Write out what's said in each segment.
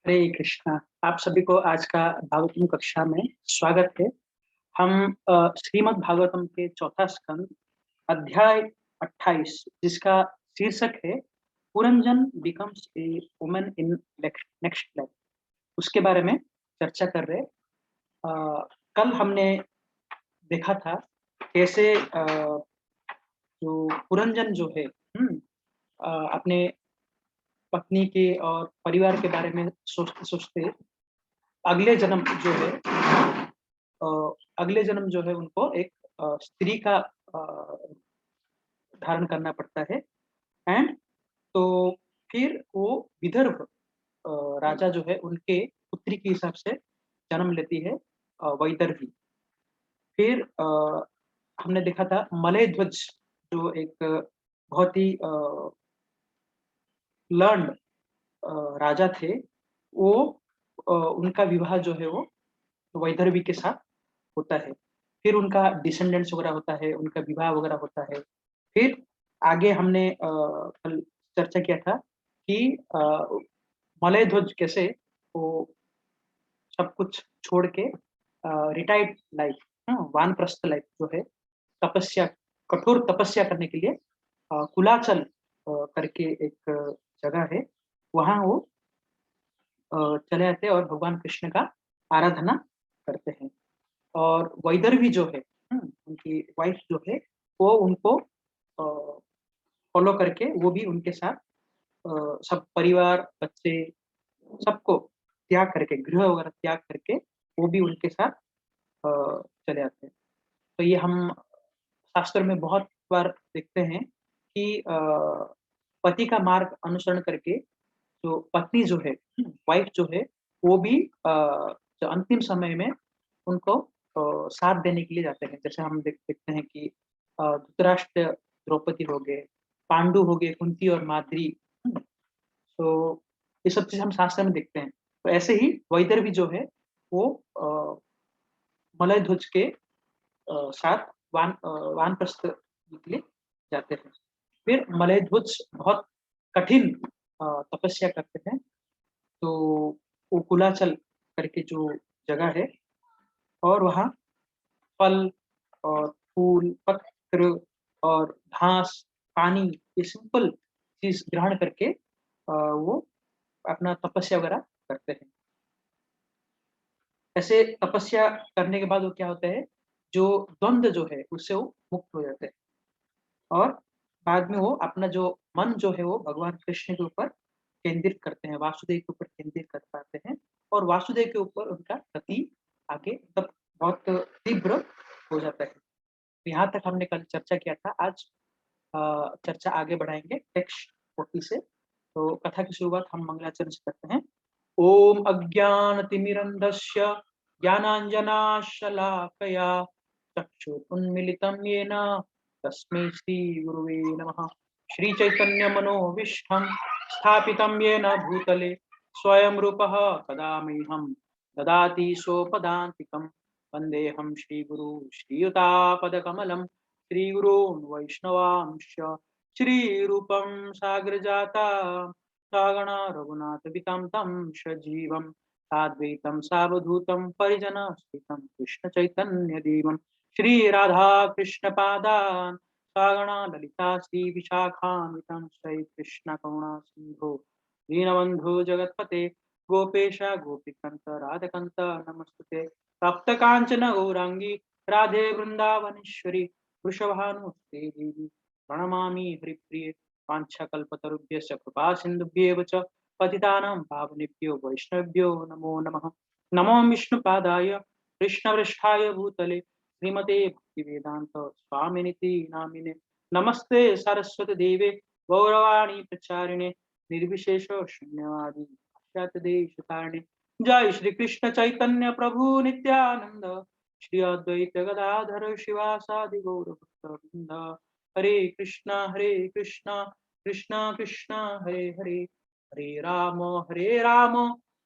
हरे कृष्णा। आप सभी को आज का भागवतम कक्षा में स्वागत है। हम श्रीमद् भागवतम के चौथा स्कंद अध्याय 28 जिसका शीर्षक है Puranjan becomes a woman in next life, उसके बारे में चर्चा कर रहे हैं। कल हमने देखा था कैसे जो पुरंजन जो है अपने पत्नी के और परिवार के बारे में सोचते सोचते अगले जन्म जो है अ, अगले जन्म जो है उनको एक स्त्री का धारण करना पड़ता है। एंड तो फिर वो विदर्भ राजा जो है उनके पुत्री के हिसाब से जन्म लेती है वैदर्भी। फिर हमने देखा था मलय ध्वज जो एक बहुत ही लर्न राजा थे। वो उनका विवाह जो है वो वैदर्भी के साथ होता है। फिर उनका डिसेंडेंट्स वगैरह होता है, उनका विवाह वगैरह होता है। फिर आगे हमने कल चर्चा किया था कि मलय ध्वज कैसे वो सब कुछ छोड़ के रिटायर्ड लाइफ, वानप्रस्थ लाइफ जो है, तपस्या कठोर तपस्या करने के लिए कुलाचल करके एक जगह है, वहाँ वो चले जाते हैं और भगवान कृष्ण का आराधना करते हैं। और वैदर्भी जो है, उनकी वाइफ जो है, वो उनको फॉलो करके वो भी उनके साथ सब परिवार, बच्चे सबको त्याग करके, गृह वगैरह त्याग करके वो भी उनके साथ चले आते हैं। तो ये हम शास्त्र में बहुत बार देखते हैं कि पति का मार्ग अनुसरण करके जो पत्नी जो है, वाइफ जो है, वो भी जो अंतिम समय में उनको साथ देने के लिए जाते हैं। जैसे हम देखते हैं कि धृतराष्ट्र द्रौपदी हो गए, पांडु हो गए, कुंती और माद्री। तो ये सब चीज़ हम शास्त्र में देखते हैं। तो ऐसे ही वैदर्भी जो है वो मलय ध्वज के साथ वानप्रस्थ के लिए जाते हैं। फिर मलय ध्वज बहुत कठिन तपस्या करते हैं। तो वो कुलाचल करके जो जगह है, और वहाँ फल और फूल, पत्र और घास, पानी, ये सिंपल चीज़ ग्रहण करके वो अपना तपस्या वगैरह करते हैं। ऐसे तपस्या करने के बाद वो क्या होता है, जो द्वंद जो है उससे वो मुक्त हो जाते हैं। और बाद में वो अपना जो मन जो है वो भगवान कृष्ण के ऊपर केंद्रित करते हैं, वासुदेव के ऊपर केंद्रित कर पाते हैं। और वासुदेव के ऊपर उनका गति आगे तब बहुत तीव्र हो जाता है। यहाँ तक हमने कल चर्चा किया था। आज चर्चा आगे बढ़ाएँगे टेक्स्ट 40 से। तो कथा की शुरुआत हम मंगलाचरण से करते हैं। ओम अज्ञानतिमिरन्धस्य ज्ञानाञ्जनाशलाकया चक्षुरुन्मीलितं येन तस्मै श्रीगुरुवे नमः। श्रीचैतन्यमनोभीष्टं स्थापितं येन भूतले स्वयं रूपः कदा मह्यं ददाति स्वपदान्तिकं। वन्देऽहं श्रीगुरू श्रीयुतापदकमलं श्रीगुरून् वैष्णवांश्च श्रीरूपं साग्रजाता सागणा रघुनाथपितं तं सजीवं साद्वैतं सावधूतं परिजनस्थितं कृष्णचैतन्यदेवं श्रीराधाकृष्णपादान् सागणा ललिता श्रीविशाखान्वितं श्रीकृष्णकरुणासिन्धो दीनबन्धो जगत्पते गोपेश गोपीकान्त राधकान्त नमस्तुते। तप्तकाञ्चन गौराङ्गी राधे वृन्दावनेश्वरी वृषभानुसुते देवी प्रणमामि हरिप्रिये। वाञ्छाकल्पतरुभ्यश्च कृपासिन्धुभ्येव च पतितानां पावनेभ्यो वैष्णवेभ्यो नमो नमः। नमो विष्णुपादाय कृष्णपृष्ठाय भूतले श्रीमते भक्तिवेदान्त स्वामिनिति नामिने। नमस्ते सरस्वती देवे गौरवाणी प्रचारिणे निर्विशेष शून्यवादी पाश्चात्यदेशतारिणे। जय श्री कृष्ण चैतन्य प्रभु नित्यानंद श्री अद्वैत गदाधर शिवासादि गौर भक्तवृंद। हरे कृष्णा कृष्णा कृष्णा हरे हरे, हरे राम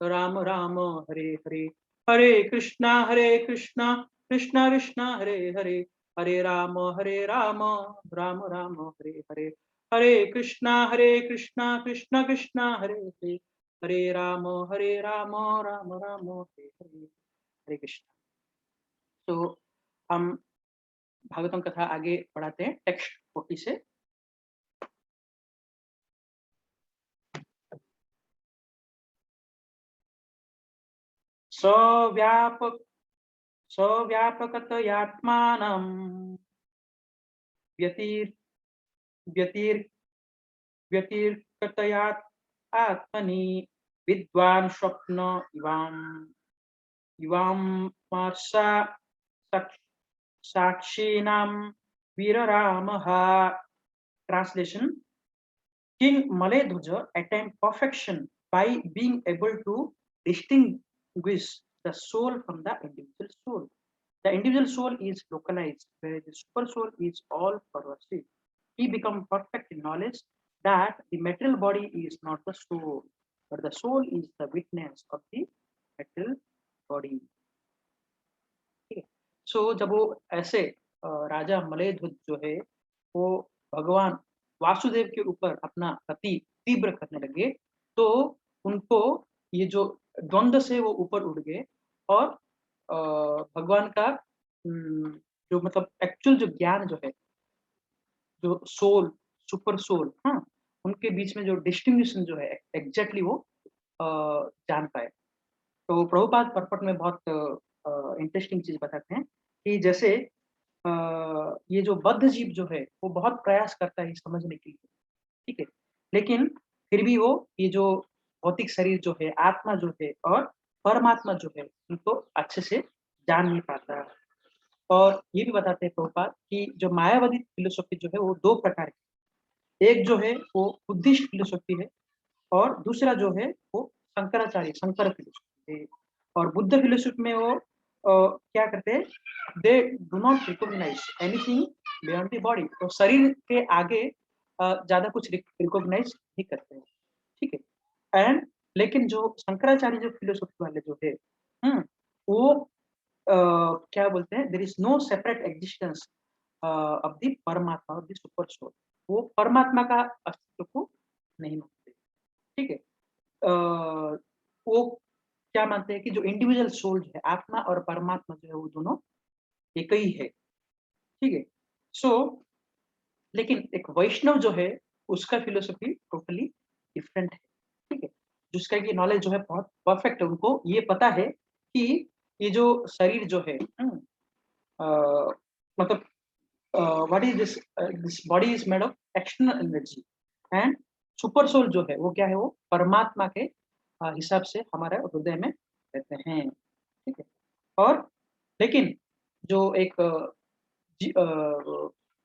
राम राम हरे हरे। हरे कृष्णा कृष्णा कृष्णा हरे हरे, हरे राम राम राम हरे हरे। हरे कृष्णा कृष्णा कृष्णा हरे हरे, हरे राम राम राम हरे हरे, हरे कृष्ण। तो हम भागवतम कथा आगे बढ़ाते हैं टेक्स्ट 40 से। सव्यापक सव्यापकतयात्मानं व्यतिर व्यतिर व्यतिरिक्ततया आत्मनि विद्वान् स्वप्न इवाम्मार्षा साक्ष- साक्षिणां वीररामः। Translation: King Maledhuja attained perfection by being able to distinguish the soul from the individual soul. The individual soul is localized, where the super soul is all pervasive. He becomes perfect in knowledge that the material body is not the soul, but the soul is the witness of the material body. ठीक है। सो जब वो ऐसे राजा मलयध्वज जो है वो भगवान वासुदेव के ऊपर अपना गति तीव्र करने लगे, तो उनको ये जो द्वंद्व से वो ऊपर उठ गए और भगवान का जो मतलब एक्चुअल जो ज्ञान जो है, जो सोल, सुपर सोल, हाँ, उनके बीच में जो डिस्टिंग्विशन जो है एग्जैक्टली वो जान पाए। तो प्रभुपाद पर्पट में बहुत इंटरेस्टिंग चीज़ बताते हैं कि जैसे ये जो बद्ध जीव जो है, वो बहुत प्रयास करता है ये समझने के लिए, ठीक है? लेकिन फिर भी वो ये जो भौतिक शरीर जो है, आत्मा जो है और परमात्मा जो है, उनको अच्छे से जान नहीं पाता। और ये भी बताते हैं प्रभुपाद कि जो मायावादी फिलॉसफी जो है, वो 2 प्रकार की, एक जो है वो बुद्धिस्ट फिलॉसफी है और दूसरा जो है वो शंकराचार्य शंकर फिलॉसफी है। और बुद्ध फिलॉसफी में वो क्या करते हैं, they do not recognise anything beyond the body. तो शरीर के आगे ज्यादा कुछ रिकॉग्नाइज नहीं करते हैं, ठीक है। एंड लेकिन जो शंकराचार्य जो फिलोसफी वाले जो है, वो क्या बोलते हैं, there is no separate existence of the Paramatma of the super soul. वो परमात्मा का अस्तित्व को नहीं मानते, ठीक है। वो क्या मानते हैं कि जो इंडिविजुअल सोल जो है, आत्मा और परमात्मा जो है वो दोनों एक ही है, ठीक है। सो लेकिन एक वैष्णव जो है उसका फिलोसफी टोटली डिफरेंट है, ठीक है। जिसका कि नॉलेज जो है बहुत परफेक्ट है, उनको ये पता है कि ये जो शरीर जो है, मतलब what is this, this body is made of external energy and super soul जो है वो क्या है, वो परमात्मा के हिसाब से हमारे हृदय में रहते हैं, ठीक है। और लेकिन जो एक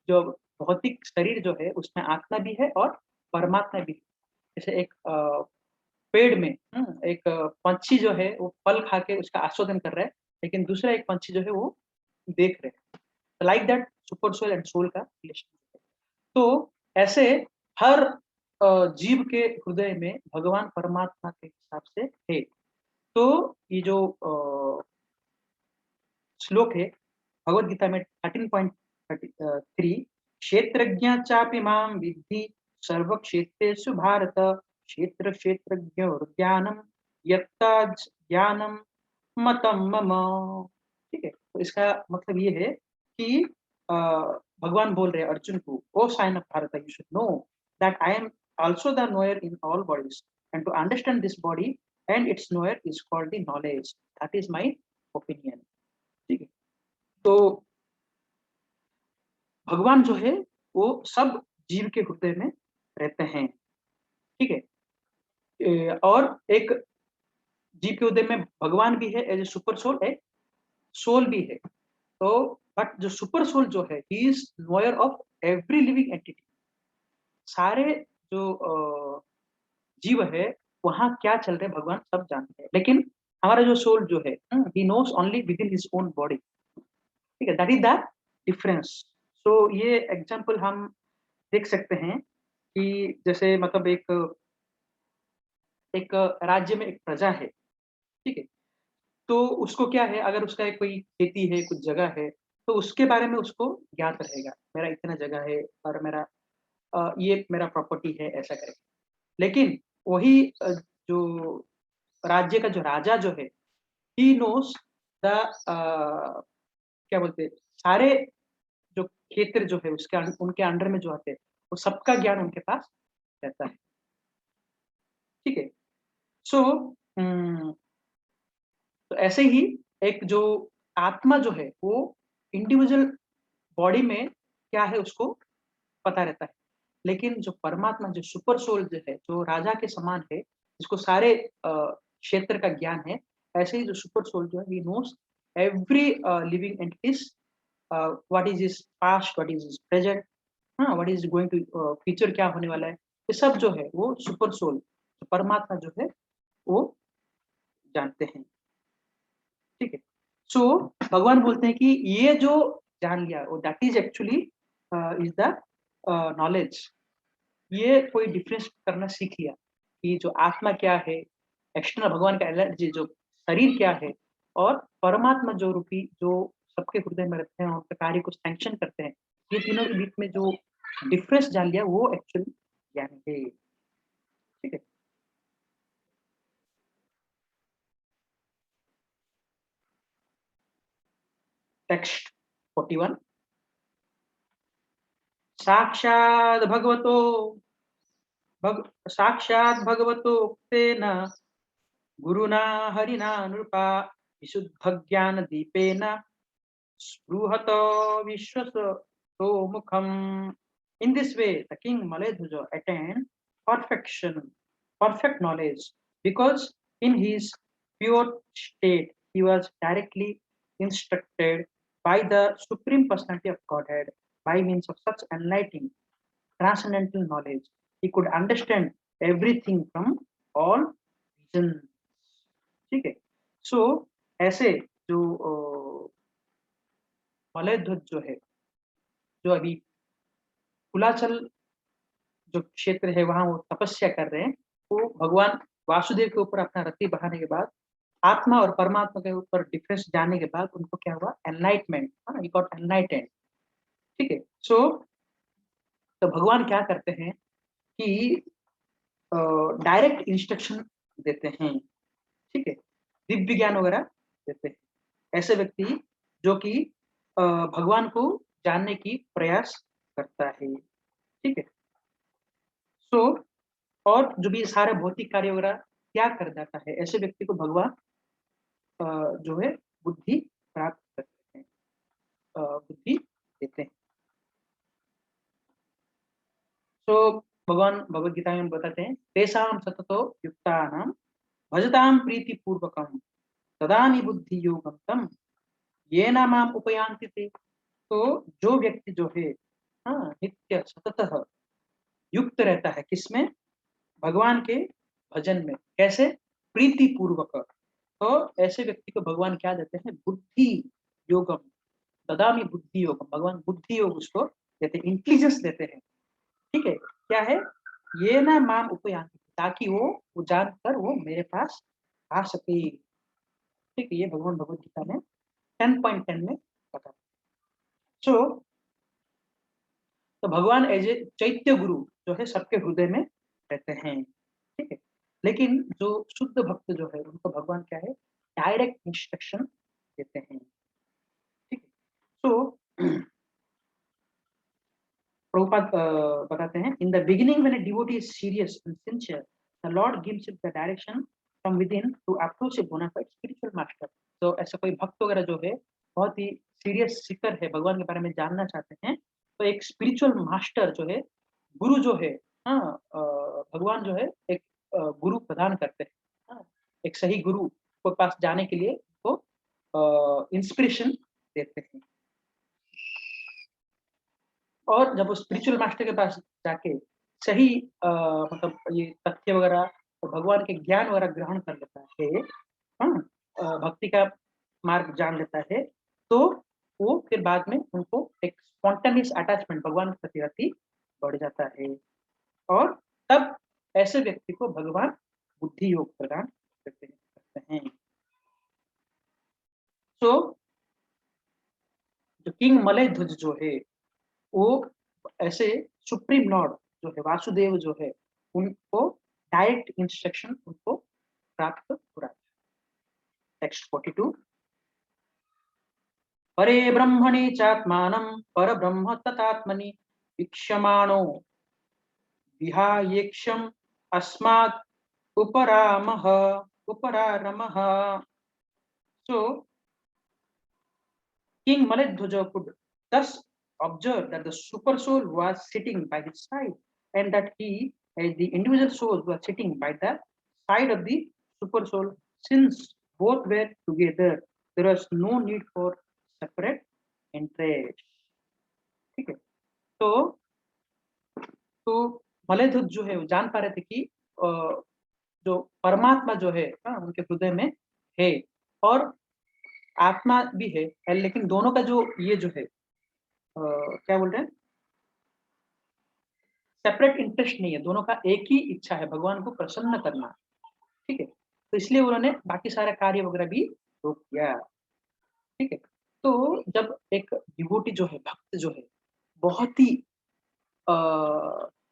जो भौतिक शरीर जो है उसमें आत्मा भी है और परमात्मा भी है। जैसे एक पेड़ में एक पंछी जो है वो फल खा के उसका आस्वादन कर रहा है, लेकिन दूसरा एक पंछी जो है वो देख रहे हैं। Like that super soul and soul का रिलेशन। तो ऐसे हर जीव के हृदय में भगवान परमात्मा के हिसाब से है। तो ये जो श्लोक है भगवद गीता में 13.3, क्षेत्रज्ञ चापि मां विद्धि सर्व क्षेत्रेषु भारत क्षेत्र क्षेत्रज्ञ ज्ञानम यत्ता ज्ञानम मतम मम। ठीक है, तो इसका मतलब ये है कि भगवान बोल रहे हैं अर्जुन को, O scion of Bharat, you should know that I am also the knower in all bodies and to understand this body and its knower is called the knowledge, that is my opinion. ठीक है, तो भगवान जो है वो सब जीव के हृदय में रहते हैं, ठीक है। और एक जीव के हृदय में भगवान भी है एज ए सुपर सोल, एक सोल भी है। तो बट जो सुपर सोल जो है he is Noire of every living entity. सारे जो जीव है वहाँ क्या चल रहे भगवान सब जानते हैं, लेकिन हमारा जो सोल जो है he knows only within his own body, ठीक है। That is the difference. So ये एग्जांपल हम देख सकते हैं कि जैसे मतलब एक एक राज्य में एक प्रजा है, ठीक है। तो उसको क्या है, अगर उसका एक कोई खेती है, कुछ जगह है, तो उसके बारे में उसको ज्ञात रहेगा, मेरा इतना जगह है और मेरा ये मेरा प्रॉपर्टी है, ऐसा करके। लेकिन वही जो राज्य का जो राजा जो है, ही नोस द क्या बोलते हैं, सारे जो क्षेत्र जो है उसके उनके अंडर में जो आते हैं, वो सबका ज्ञान उनके पास रहता है। ठीक है? सो तो ऐसे ही एक जो आत्मा जो है वो इंडिविजुअल बॉडी में क्या है उसको पता रहता है। लेकिन जो परमात्मा जो सुपर सोल जो है, जो राजा के समान है, जिसको सारे क्षेत्र का ज्ञान है, ऐसे ही जो सुपर सोल जो है he knows every living entities, what is his past, what is his present, हाँ, what is going to future, क्या होने वाला है। ये सब जो है वो सुपर सोल, जो परमात्मा जो है वो जानते हैं। ठीक है? सो भगवान बोलते हैं कि ये जो जान लिया वो that is actually is the knowledge. ये कोई डिफरेंस करना सीख लिया कि जो आत्मा क्या है, एक्सटर्नल भगवान का एनर्जी जो शरीर क्या है, और परमात्मा जो रूपी जो सबके हृदय में रहते हैं और उनके कार्य को सैंक्शन करते हैं, ये तीनों के बीच में जो डिफरेंस जान लिया वो एक्चुअली ज्ञान है। ठीक है? टेक्स्ट 41, साक्षात् भगवतो भग साक्षात् भगवतो उक्तेन गुरुना हरिना नृपा विशुद्धज्ञानदीपेन स्पृहत विश्वतो मुखम। In this way, the king Maledhuja attained perfection, perfect knowledge, because in his pure state he was directly instructed by the Supreme Personality of Godhead by means of such enlightening, transcendental knowledge. He could understand everything from all visions. ठीक है? सो ऐसे जो Malay ध्वज जो है, जो अभी कुलाचल जो क्षेत्र है वहां वो तपस्या कर रहे हैं, वो भगवान वासुदेव के ऊपर अपना रति बढ़ाने के बाद, आत्मा और परमात्मा के ऊपर डिफरेंस जानने के बाद उनको क्या हुआ, एनलाइटमेंट, ही गॉट एनलाइटेंड। ठीक है? सो तो भगवान क्या करते हैं कि डायरेक्ट इंस्ट्रक्शन देते हैं। ठीक है? दिव्य ज्ञान वगैरह देते हैं ऐसे व्यक्ति जो कि भगवान को जानने की प्रयास करता है। ठीक है? सो और जो भी सारे भौतिक कार्य वगैरह त्याग कर जाता है, ऐसे व्यक्ति को भगवान अ, जो है बुद्धि प्राप्त करते हैं, बुद्धि देते हैं। सो भगवान भगवत गीता में बताते हैं, तेषां सततो युक्तानां भजतां प्रीति पूर्वकम तदानि बुद्धि योगम तम येन माम उपयान्ति ते। तो जो व्यक्ति जो है, हाँ, नित्य सततः युक्त रहता है किसमें, भगवान के भजन में, कैसे, प्रीति पूर्वक, तो ऐसे व्यक्ति को भगवान क्या देते हैं, बुद्धि योगम, ददामी बुद्धि योगम, भगवान बुद्धि योग उसको देते हैं, इंटेलिजेंस देते हैं। ठीक है? क्या है, ये ना माम उपयान्ति, ताकि वो जानकर वो मेरे पास आ सके। ठीक है? ये भगवान भगवत गीता में 10.10 में बताते। सो तो भगवान एज ए चैत्य गुरु जो है सबके हृदय में रहते हैं। ठीक है? लेकिन जो शुद्ध भक्त जो है उनको भगवान क्या है, डायरेक्ट इंस्ट्रक्शन देते हैं। ठीक है? सो प्रभुपाद बताते हैं, in the beginning when a devotee is serious and sincere, the Lord gives it the direction from within to approach a bona fide spiritual master. तो ऐसा कोई भक्त वगैरह जो है बहुत ही सीरियस सीकर है, भगवान के बारे में जानना चाहते हैं, तो एक स्पिरिचुअल मास्टर जो है, गुरु जो है, हाँ, भगवान जो है एक गुरु प्रदान करते हैं। हाँ, एक सही गुरु के पास जाने के लिए वो इंस्पिरेशन देते हैं। और जब वो स्पिरिचुअल मास्टर के पास जाके सही मतलब ये तथ्य वगैरह और भगवान के ज्ञान वगैरह ग्रहण कर लेता है, हाँ, भक्ति का मार्ग जान लेता है, तो वो फिर बाद में उनको एक स्पॉन्टेनियस अटैचमेंट भगवान के प्रति अति बढ़ जाता है, और तब ऐसे व्यक्ति को भगवान बुद्धि योग प्रदान करते हैं। तो जो किंग मलय ध्वज जो है, वो ऐसे सुप्रीम लॉर्ड जो है वासुदेव जो है, उनको डायरेक्ट इंस्ट्रक्शन उनको प्राप्त हो रहा है। टेक्स्ट 42, परे ब्रह्मणि चात्मानं परब्रह्म तथात्मनि वीक्षमाणो विहायेक्षम अस्मात् उपरामः उपरारमः। So King Maledhwaja could thus observe that the super soul was sitting by his side, and that he, as the individual souls, were sitting by the side of the super soul. Since both were together, there was no need for separate interest. ठीक है, तो मलेधुत जो है वो जान पा रहे थे कि जो परमात्मा जो है उनके हृदय में है, और आत्मा भी है, लेकिन दोनों का जो ये जो है क्या बोल रहे हैं, सेपरेट इंटरेस्ट नहीं है, दोनों का एक ही इच्छा है, भगवान को प्रसन्न करना। ठीक है, तो इसलिए उन्होंने बाकी सारा कार्य वगैरह भी रोक दिया। ठीक है, तो जब एक डिवोटी जो है, भक्त जो है, बहुत ही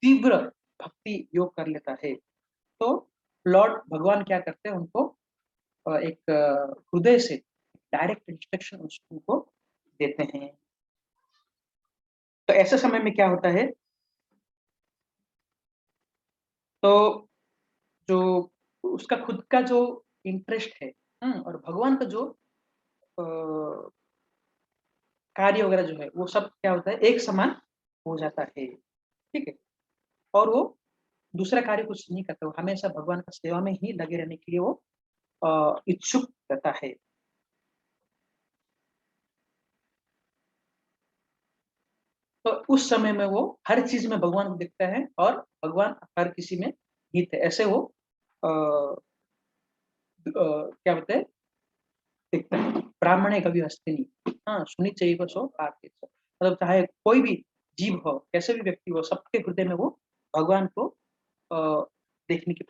तीव्र भक्ति योग कर लेता है, तो लॉर्ड भगवान क्या करते हैं, उनको एक हृदय से डायरेक्ट इंस्ट्रक्शन उनको देते हैं। तो ऐसे समय में क्या होता है, तो जो उसका खुद का जो इंटरेस्ट है और भगवान का जो कार्य वगैरह जो है, वो सब क्या होता है, एक समान हो जाता है। ठीक है, और वो दूसरा कार्य कुछ नहीं करता, वो हमेशा भगवान का सेवा में ही लगे रहने के लिए वो इच्छुक रहता है। तो उस समय में वो हर चीज में भगवान को देखता है, और भगवान हर किसी में हित है, ऐसे वो क्या बोलते हैं, देखता है। ब्राह्मणे कभी हस्ते नहीं, हाँ सुनी चाहिए बस हो आपके, मतलब चाहे कोई भी जीव हो, कैसे भी व्यक्ति हो, सबके हृदय में वो भगवान को देखने की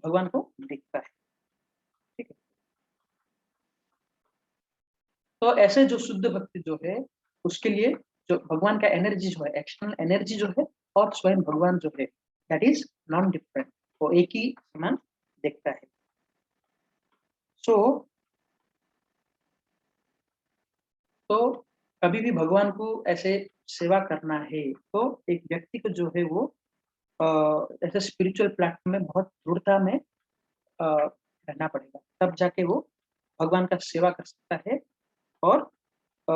भगवान को देखता है। ठीक है, तो ऐसे जो शुद्ध भक्ति जो है, उसके लिए जो भगवान का एनर्जी जो है, एक्सटर्नल एनर्जी जो है, और स्वयं भगवान जो है, दैट इज नॉन डिफरेंट, वो एक ही समान देखता है। सो तो कभी भी भगवान को ऐसे सेवा करना है, तो एक व्यक्ति को जो है वो ऐसे स्पिरिचुअल प्लेटफॉर्म में बहुत दृढ़ता में रहना पड़ेगा, तब जाके वो भगवान का सेवा कर सकता है, और अ,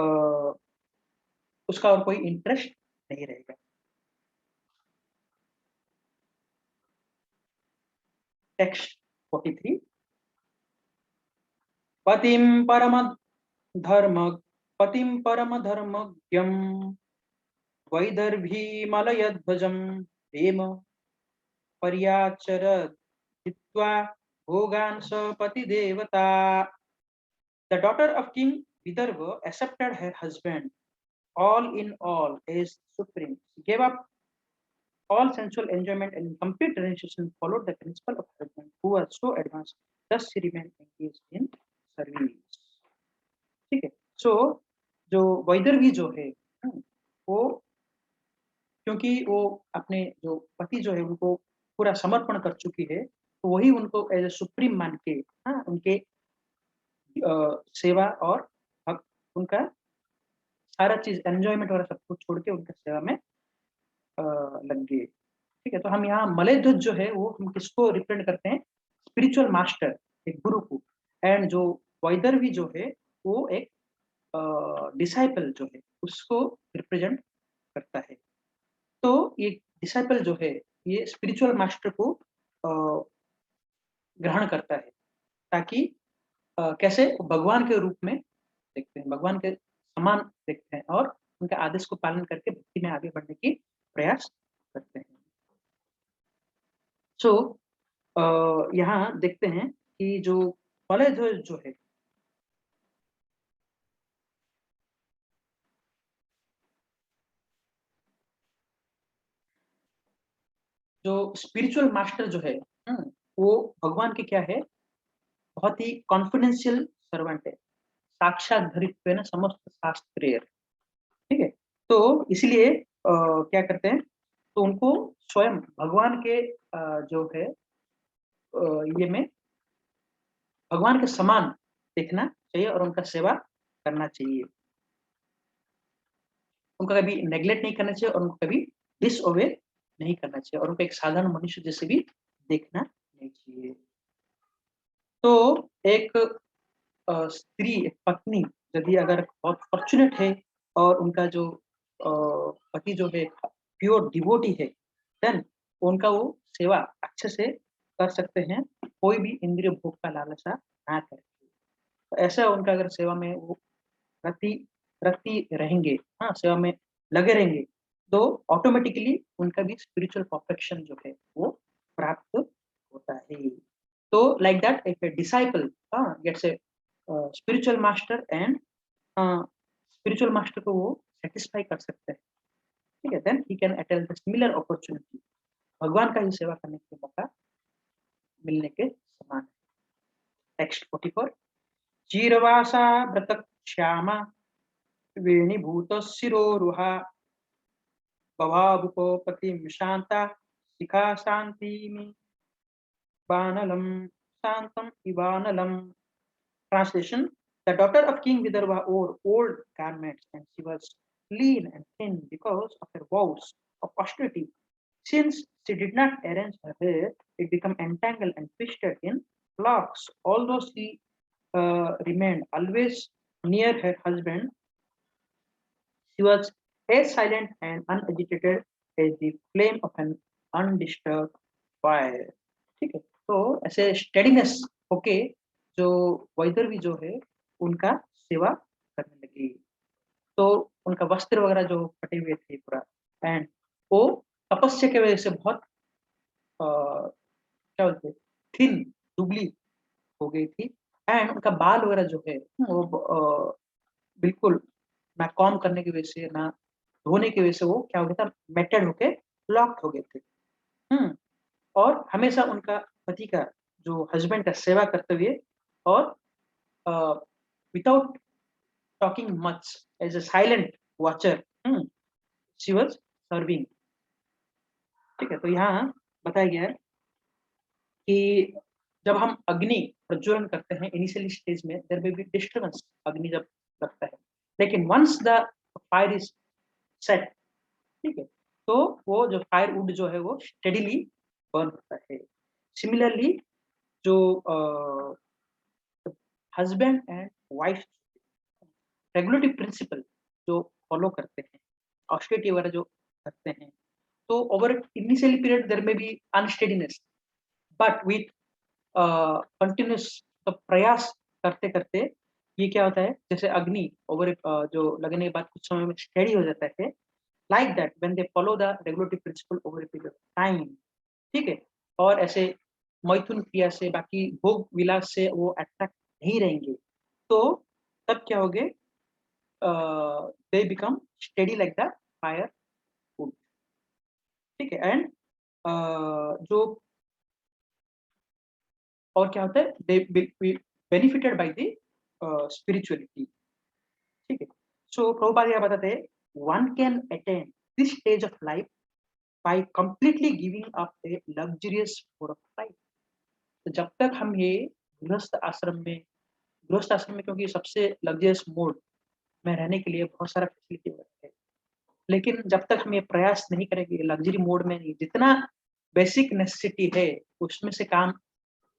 उसका और कोई इंटरेस्ट नहीं रहेगा। टेक्स्ट 43, पतिम परम धर्म पतिम परम धर्मज्ञम वैदर्भीमलयध्वजम हेम पर्याचरत् हित्वा भोगान् स पतिदेवता। The daughter of King Vidarbha accepted her husband, all in all, as supreme. She gave up all sensual enjoyment and in complete renunciation followed the principle of her husband, who was so advanced. Thus she remained engaged in service. ठीक है, सो जो वैदर्भी जो है, वो क्योंकि वो अपने जो पति जो है उनको पूरा समर्पण कर चुकी है, तो वही उनको एज ए सुप्रीम मान के उनके सेवा और उनका सारा चीज एंजॉयमेंट वगैरह सब कुछ छोड़ के उनका सेवा में लग गए। ठीक है, तो हम यहाँ मलयध्वज जो है वो हम किसको रिप्रेजेंट करते हैं, स्पिरिचुअल मास्टर, एक गुरु को, एंड जो वैदर्भी जो है वो एक डिसाइपल जो है उसको रिप्रेजेंट करता है। तो ये डिसाइपल जो है ये स्पिरिचुअल मास्टर को ग्रहण करता है, ताकि कैसे भगवान के रूप में देखते हैं, भगवान के समान देखते हैं, और उनके आदेश को पालन करके भक्ति में आगे बढ़ने की प्रयास करते हैं। सो यहाँ देखते हैं कि जो वलय ध्वज जो है, जो स्पिरिचुअल मास्टर जो है, वो भगवान के क्या है, बहुत ही कॉन्फिडेंशियल सर्वेंट है, साक्षात धरित्वेन समस्त शास्त्रेर। ठीक है, तो इसलिए क्या करते हैं, तो उनको स्वयं भगवान के जो है ये में भगवान के समान देखना चाहिए और उनका सेवा करना चाहिए। उनका कभी नेग्लेक्ट नहीं करना चाहिए और उनको कभी डिसओबे नहीं करना चाहिए और उनको एक साधारण मनुष्य जैसे भी देखना नहीं चाहिए। तो एक स्त्री, एक पत्नी यदि अगर बहुत फॉर्च्यूनेट है और उनका जो पति जो है प्योर डिवोटी है, देन उनका वो सेवा अच्छे से कर सकते हैं, कोई भी इंद्रिय भोग का लालसा ना करे। तो ऐसा उनका अगर सेवा में वो रति रति रहेंगे, हाँ, सेवा में लगे रहेंगे, तो ऑटोमेटिकली उनका भी स्पिरिचुअल परफेक्शन जो है वो प्राप्त होता है। तो like that if a disciple gets a spiritual master and spiritual master को वो सेटिस्फाई कर सकते हैं, ठीक है, then he can attend the similar opportunity, भगवान का ही सेवा करने के मौका मिलने के समान है। टेक्स्ट 44 चीरवासा व्रत श्यामा वेणीभूत शिरोरुहा बभावुकोपतिं शांता शिखा शांति बानलम शांतम इवानलम। Translation: The daughter of King Vidarbha wore old garments and she was lean and thin because of her vows of austerity. Since she did not arrange her hair, it became entangled and twisted in locks. Although she remained always near her husband, she was as silent and unagitated as the flame of an undisturbed fire. ठीक है, तो ऐसे steadiness होके जो वैदर्भी जो है उनका सेवा करने लगी। तो उनका वस्त्र वगैरह जो फटे हुए थे पूरा, एंड वो तपस्या की वजह से बहुत क्या बोलते हैं, थिन, दुबली हो गई थी। एंड उनका बाल वगैरह जो है वो बिल्कुल ना कॉम्ब करने की वजह से, ना धोने की वजह से वो क्या हो गया था, मेटेड होके लॉक्ड हो गए थे। हम्म और हमेशा उनका पति का जो हस्बैंड का सेवा करते हुए और without talking much as a silent watcher she was serving. ठीक है, तो यहाँ बताया गया है कि जब हम अग्नि प्रज्वलन करते हैं इनिशियली स्टेज में देयर मे बी डिस्टर्बेंस, अग्नि जब लगता है, लेकिन once the fire is set, ठीक है, तो वो जो फायर वुड जो है वो स्टेडीली बर्न होता है। सिमिलरली जो husband and wife regulatory principle जो फॉलो करते हैं, ऑस्टेरिटी वगैरह जो करते हैं, तो over initial period there may be unsteadiness, but with continuous प्रयास करते करते ये क्या होता है, जैसे अग्नि ओवर जो लगने के बाद कुछ समय में स्टेडी हो जाता है, like that when they follow the regulatory principle over a period of time. ठीक है, और ऐसे मैथुन क्रिया से, बाकी भोग विलास से वो अट्रैक्ट नहीं रहेंगे, तो तब क्या होगे, they become steady like the firewood. ठीक है, एंड जो और क्या होता है, they benefited by the spirituality. ठीक है, सो प्रभुपाद यह बताते हैं one can attain this stage of life by completely giving up a luxurious mode of life. तो जब तक हम ये गृहस्थ आश्रम में क्योंकि सबसे लग्जरियस मोड में रहने के लिए बहुत सारा फैसिलिटी है, लेकिन जब तक हम ये प्रयास नहीं करेंगे लग्जरी मोड में, नहीं, जितना बेसिक नेसेसिटी है उसमें से काम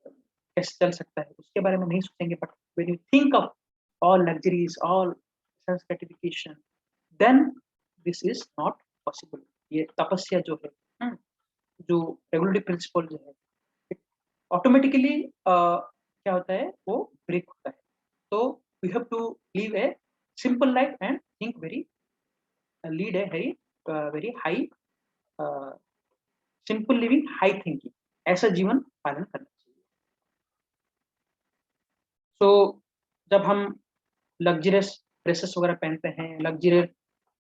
कैसे चल सकता है उसके बारे में नहीं सोचेंगे, but when you think of all luxuries, all sense gratification, then this is not possible. ये तपस्या जो है, जो रेगुलेटरी प्रिंसिपल जो है, ऑटोमेटिकली क्या होता है वो ब्रेक होता है। तो we have to live a simple life and think very, lead a very high simple living, high thinking, ऐसा जीवन पालन करना चाहिए। तो जब हम लग्जरियस ड्रेसेस वगैरह पहनते हैं, लग्जरियस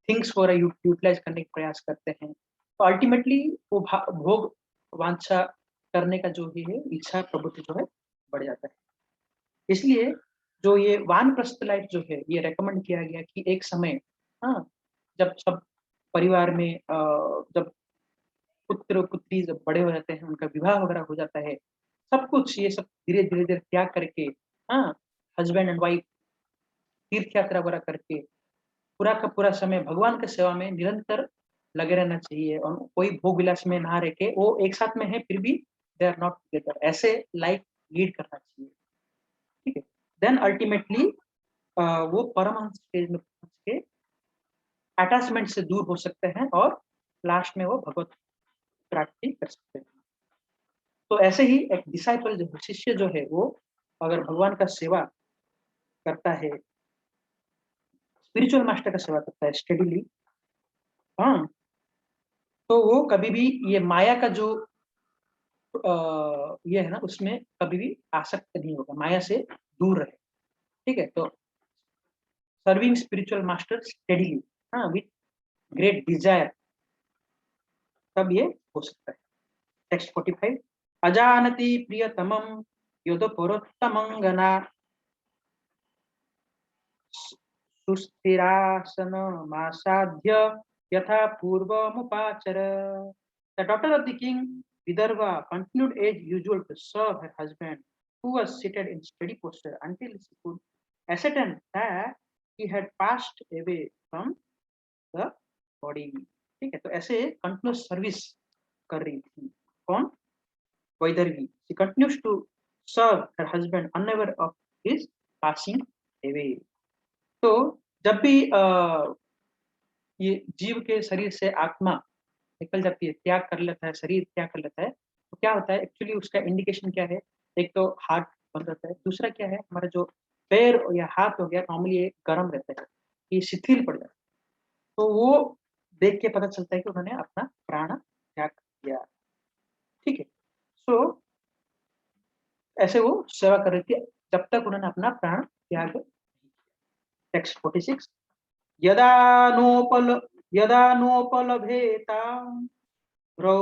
थिंग्स वगैरह यूटिलाइज करने का प्रयास करते हैं, तो अल्टीमेटली वो भोग वांछा करने का जो ही है इच्छा प्रवृत्ति जो है बढ़ जाता है। इसलिए जो ये वानप्रस्थ लाइफ जो है ये रेकमेंड किया गया कि एक समय, हाँ, जब सब परिवार में जब पुत्र पुत्री जब बड़े हो जाते हैं, उनका विवाह वगैरह हो जाता है, सब कुछ ये सब धीरे धीरे धीरे त्याग करके, हाँ, हस्बैंड एंड वाइफ तीर्थ यात्रा वगैरह करके पूरा का पूरा समय भगवान की सेवा में निरंतर लगे रहना चाहिए, और कोई भोग विलास में ना रह के वो एक साथ में है फिर भी दे आर नॉट टुगेदर, ऐसे लाइफ लीड करना चाहिए। ठीक है, देन अल्टीमेटली वो परमांश स्टेज में पहुंच के अटैचमेंट से दूर हो सकते हैं और लास्ट में वो भगवत प्राप्ति कर सकते हैं। तो ऐसे ही एक डिसाइपल जो शिष्य जो है वो अगर भगवान का सेवा करता है, स्पिरिचुअल मास्टर का सेवा करता है स्टेडीली, हाँ, तो वो कभी भी ये माया का जो ये है ना उसमें कभी भी आसक्त नहीं होगा, माया से दूर रहे। ठीक है, तो सर्विंग स्पिरिचुअल मास्टर स्टेडीली, हाँ, विथ ग्रेट डिजायर, तब ये हो सकता है। टेक्स्ट 45, अजानति प्रियतमं युधपुरोत्तमंगना सुस्थिरासनमासाद्य यथा पूर्वमुपाचर। The daughter of the king Vidarbha continued as usual to serve her husband, who was seated in steady posture until she could ascertain that he had passed away from the body. ठीक है, तो ऐसे continuous service कर रही थी कौन, Vaidarbhi. She continues to serve her husband unaware of his passing away. तो जब भी ये जीव के शरीर से आत्मा निकल जाती है, त्याग कर लेता है, शरीर त्याग कर लेता है, तो क्या होता है एक्चुअली उसका इंडिकेशन क्या है? एक तो हार्ट बंद रहता है, दूसरा क्या है हमारा जो पैर या हाथ हो गया नॉर्मली ये गर्म रहता है, ये शिथिल पड़ जाता है। तो वो देख के पता चलता है कि उन्होंने अपना प्राण त्याग किया। ठीक है, सो ऐसे वो सेवा कर रही थी जब तक उन्होंने अपना प्राण त्याग। टेक्स्ट 46, यदा नोपल यदा नोपलभेतां रौ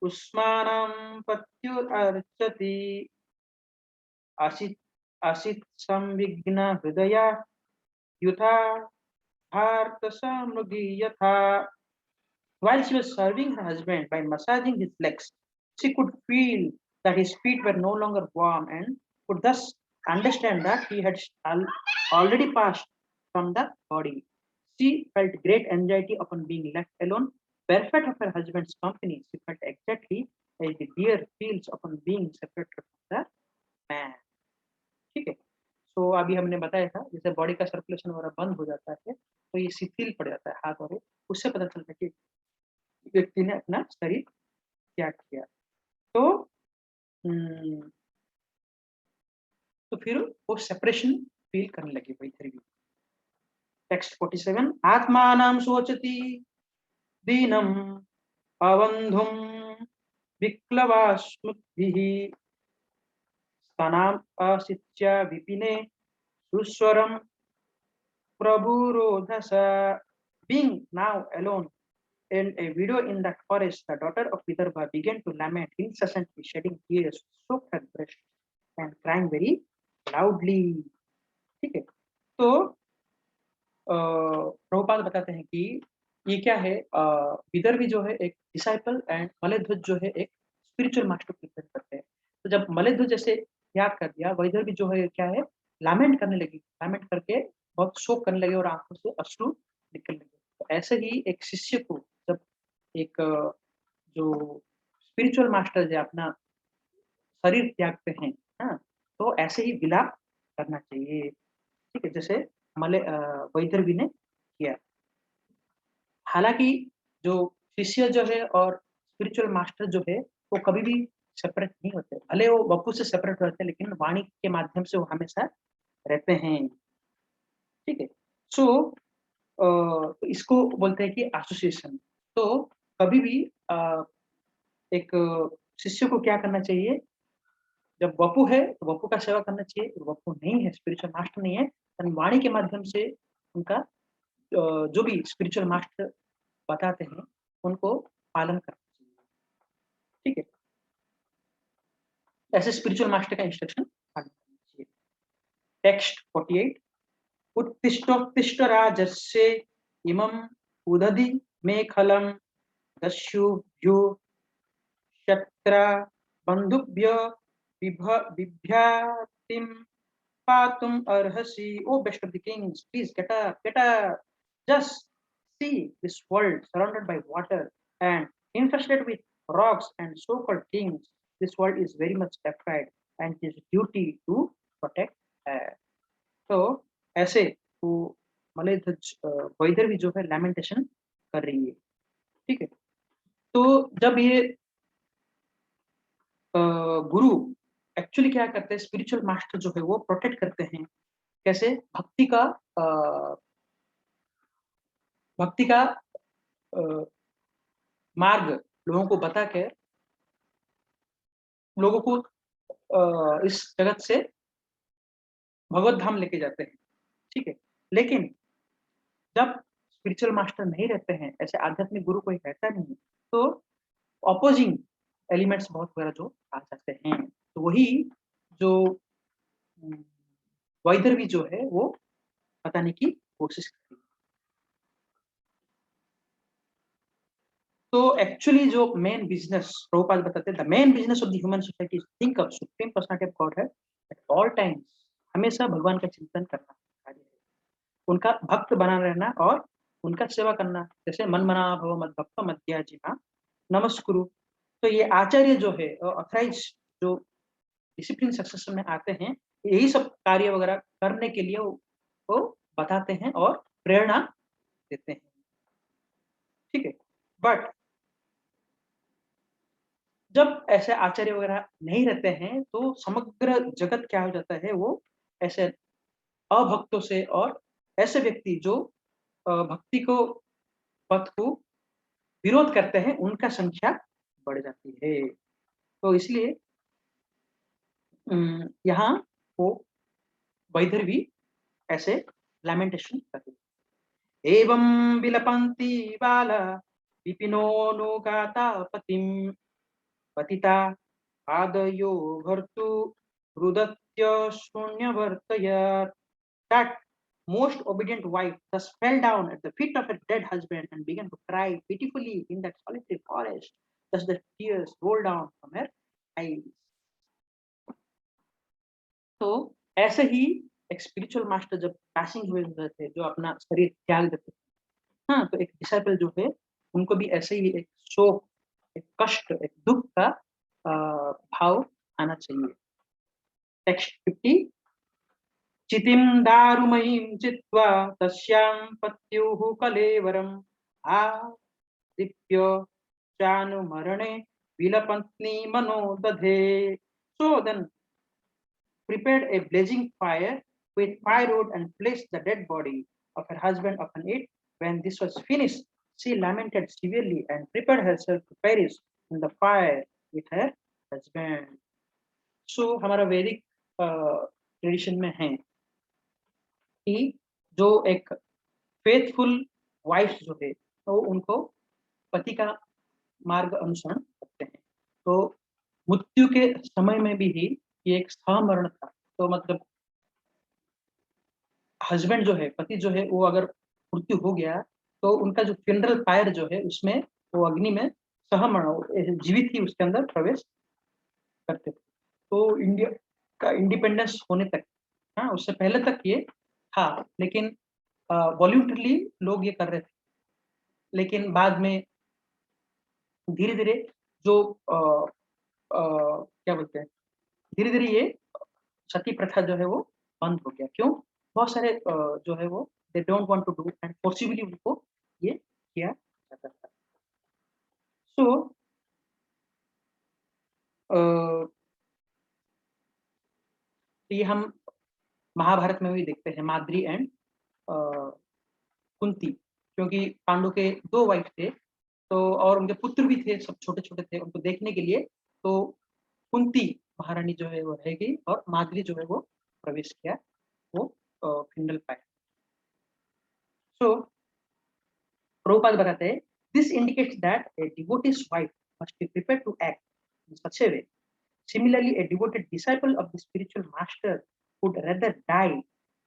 उस्मानं पत्युर्अर्चति आसित आसित संविघ्न हृदया युथा भारतसमृद्धि यथा। While she was serving her husband by massaging his legs, she could feel that his feet were no longer warm and could thus understand that he had already passed from the body. She felt great anxiety upon being left alone, bereft of her husband's company. She felt exactly as the deer feels upon being separated from the man. ठीक है, सो अभी हमने बताया था जैसे body का circulation वगैरह बंद हो जाता है तो ये शिथिल पड़ जाता है हाथ, और उससे पता चलता है कि व्यक्ति ने अपना शरीर त्याग किया। तो तो फिर वो सेपरेशन फील करने लगी वैथर्वी। टेक्स्ट 47, आत्मानं शोचति दीनम् अवन्धुं विक्लवास्मुद्भिः स्तनाम् असिच्य विपिने सुस्वरं प्रभुरोधसा। Being now alone in a widow in that forest, the daughter of Vidarbha began to lament incessantly, shedding tears, soaked her breast, and crying very loudly. ठीक है, तो प्रभुपाद बताते हैं कि ये क्या है, विदर्भी जो है एक डिसाइपल एंड मलयध्वज जो है एक स्पिरिचुअल मास्टर को रिप्रेजेंट करते हैं। तो जब मलयध्वज जैसे त्याग कर दिया, वैदर्भी जो है क्या है, लामेंट करने लगी, लामेंट करके बहुत शोक करने लगे और आंखों से अश्रु निकलने लगे। तो ऐसे ही एक शिष्य को जब एक जो स्पिरिचुअल मास्टर जो अपना शरीर त्यागते हैं, हाँ, तो ऐसे ही विलाप करना चाहिए। ठीक है, जैसे वैदर्भी ने किया। हालाँकि जो शिष्य जो है और स्पिरिचुअल मास्टर जो है, वो कभी भी सेपरेट नहीं होते। भले वो वपु से सेपरेट रहते हैं, लेकिन वाणी के माध्यम से वो हमेशा रहते हैं। ठीक है? सो तो इसको बोलते हैं कि एसोसिएशन। तो कभी भी एक शिष्य को क्या करना चाहिए, जब वपु है, तो वपु का सेवा करना चाहिए, वपु नहीं है, स्पिरिचुअल मास्टर नहीं है, तो वाणी के माध्यम से उनका जो भी स्पिरिचुअल मास्टर बताते हैं, उनको पालन करना चाहिए। ठीक है? ऐसे स्पिरिचुअल मास्टर का इंस्ट्रक्शन पालन करना चाहिए। टेक्स्ट 48, उत्तिष्ठोत्तिष्ठ राजर्षे इमं उदधि मेखलम् दस्युभ्यो शत्रा बंधुभ्य बिभ्यातिम patum arhasi. Oh, best of the kings, please get up, get up. Just see this world surrounded by water and infested with rocks and so-called kings. This world is very much afraid and it is duty to protect her. तो ऐसे वो मलयध्वज वैदर्भी जो है लैमेंटेशन कर रही है, ठीक है। तो जब ये गुरु एक्चुअली क्या करते हैं, स्पिरिचुअल मास्टर जो है वो प्रोटेक्ट करते हैं, कैसे भक्ति का मार्ग लोगों को बता के लोगों को इस जगत से भगवत धाम लेके जाते हैं, ठीक है। लेकिन जब स्पिरिचुअल मास्टर नहीं रहते हैं, ऐसे आध्यात्मिक गुरु कोई रहता नहीं, तो ऑपोजिंग एलिमेंट्स बहुत वगैरह जो आ जाते हैं, तो वही जो वैदर्भी जो है वो बताने की कोशिश करती है। तो एक्चुअली जो मेन बिजनेस प्रभुपाद बताते हैं, the main business of the human society is think of supreme personality of God है एट ऑल टाइम्स, हमेशा भगवान का चिंतन करना कार्य है, उनका भक्त बना रहना और उनका सेवा करना, जैसे मन मना भव मद भक्त मध्याजिमा नमस्कुरु। तो ये आचार्य जो है ऑथराइज जो डिसिप्लिन सक्सेशन में आते हैं, यही सब कार्य वगैरह करने के लिए वो बताते हैं और प्रेरणा देते हैं, ठीक है। बट जब ऐसे आचार्य वगैरह नहीं रहते हैं, तो समग्र जगत क्या हो जाता है, वो ऐसे अभक्तों से और ऐसे व्यक्ति जो भक्ति को पथ को विरोध करते हैं, उनका संख्या बढ़ जाती है। तो इसलिए यहाँ वो वैदर्भी ऐसे लैमेंटेशन करते हैं। एवं विलपन्ति बाला विपिनो नो गाता पतिम पतिता पादयो भर्तु रुदत्य शून्यवर्तयत्। That most obedient wife thus fell down at the feet of her dead husband and began to cry pitifully in that solitary forest. Thus the tears rolled down from her eyes. तो ऐसे ही एक spiritual master जब passing हुए होते थे, जो अपना शरीर त्याग देते थे, हाँ, तो एक डिसाइपल जो है उनको भी ऐसे ही एक शोक, एक कष्ट, एक दुख का भाव आना चाहिए। टेक्स्ट 50 चितिं दारुमयीं चित्वा तस्यां पत्युः कलेवरम् आदिप्य चानुमरणे विलपत्नी मनो दधे। So then prepared a blazing fire with firewood and placed the dead body of her husband upon it. When this was finished, she lamented severely and prepared herself to perish in the fire with her husband. So हमारा वैदिक tradition में है कि जो एक faithful wife जो है, तो उनको पति का मार्ग अनुसरण करते हैं। तो मृत्यु के समय में भी ही ये एक समरण था, तो मतलब हस्बैंड जो है, पति जो है, वो अगर मृत्यु हो गया, तो उनका जो फ्यूनरल फायर जो है, उसमें वो अग्नि में सहमरण जीवित ही उसके अंदर प्रवेश करते थे। तो इंडिया का इंडिपेंडेंस होने तक, हाँ, उससे पहले तक ये था, लेकिन वॉल्यूंटरली लोग ये कर रहे थे। लेकिन बाद में धीरे-धीरे जो क्या बोलते हैं, धीरे-धीरे ये सती प्रथा जो है वो बंद हो गया। क्यों? बहुत सारे जो है वो they don't want to do and forcibly उनको ये किया जाता था। सो ये हम महाभारत में भी देखते हैं, माद्री एंड कुंती, क्योंकि पांडु के 2 वाइफ थे, तो और उनके पुत्र भी थे, सब छोटे-छोटे थे, उनको देखने के लिए तो कुंती महारानी जो है वो रह गई और माद्री जो है वो प्रवेश किया, वो फिंडल पाए। सो प्रभुपाद बताते हैं, this indicates that a devotee's wife must be prepared to act in such a way. Similarly, a devoted disciple of the spiritual master would rather die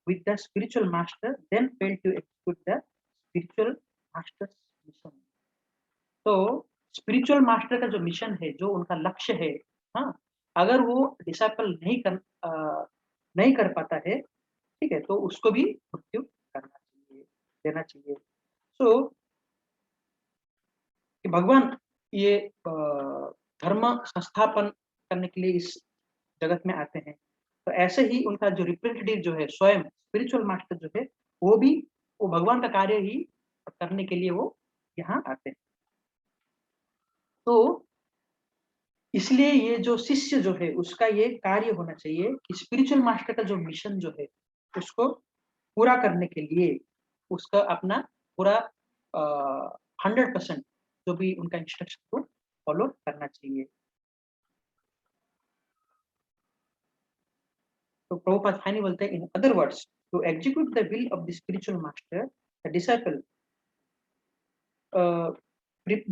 with the spiritual master than fail to execute the spiritual master's mission. तो spiritual master का जो mission है, जो उनका लक्ष्य है, हाँ, अगर वो डिसाइपल नहीं कर पाता है, ठीक है, तो उसको भी मृत्यु करना चाहिए, देना चाहिए। सो कि भगवान ये धर्म संस्थापन करने के लिए इस जगत में आते हैं। तो ऐसे ही उनका जो रिप्रेजेंटेटिव जो है स्वयं स्पिरिचुअल मास्टर जो है, वो भी वो भगवान का कार्य ही करने के लिए वो यहाँ आते हैं। तो इसलिए ये जो शिष्य जो है उसका ये कार्य होना चाहिए कि स्पिरिचुअल मास्टर का जो मिशन जो है उसको पूरा करने के लिए उसका अपना पूरा 100% जो भी उनका इंस्ट्रक्शन को फॉलो करना चाहिए। तो प्रभुपाद फाइनली बोलते हैं, in other words, to execute the will of the spiritual master, the disciple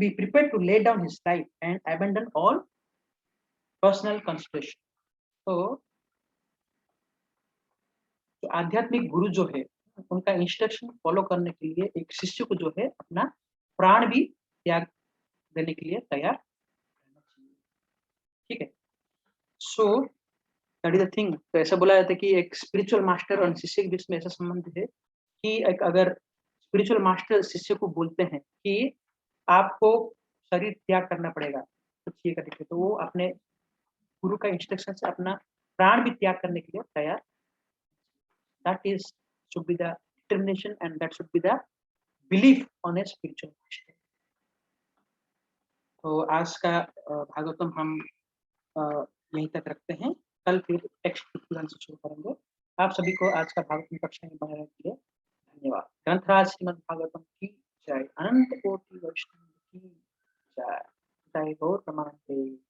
be prepared to lay down his life and abandon all personal consideration। तो जो आध्यात्मिक गुरु जो है उनका इंस्ट्रक्शन फॉलो करने के लिए एक शिष्य को जो है अपना प्राण भी त्याग देने के लिए तैयार रहना चाहिए। ठीक है। So that is the thing. तो ऐसा बोला जाता है कि एक स्पिरिचुअल मास्टर और शिष्य के बीच में ऐसा संबंध है कि एक अगर स्पिरिचुअल मास्टर शिष्य को बोलते हैं कि आपको शरीर त्याग करना पड़ेगा कुछ ये करने के लिए, तो वो अपने गुरु का इंस्ट्रक्शन से अपना प्राण भी त्याग करने के लिए तैयार। That is should be the determination and that should be the belief on A spiritual master. तो आज का भागवतम हम अ, यहीं तक रखते हैं। कल फिर टेक्स्ट तुरंत से शुरू करेंगे। आप सभी को आज का भागवतम कक्षा में बने रहने के लिए धन्यवाद। ग्रंथराज श्रीमद् भागवतम की जय। अनंत कोटि वैष्णव की जय। जय गौर प्रमानंदे।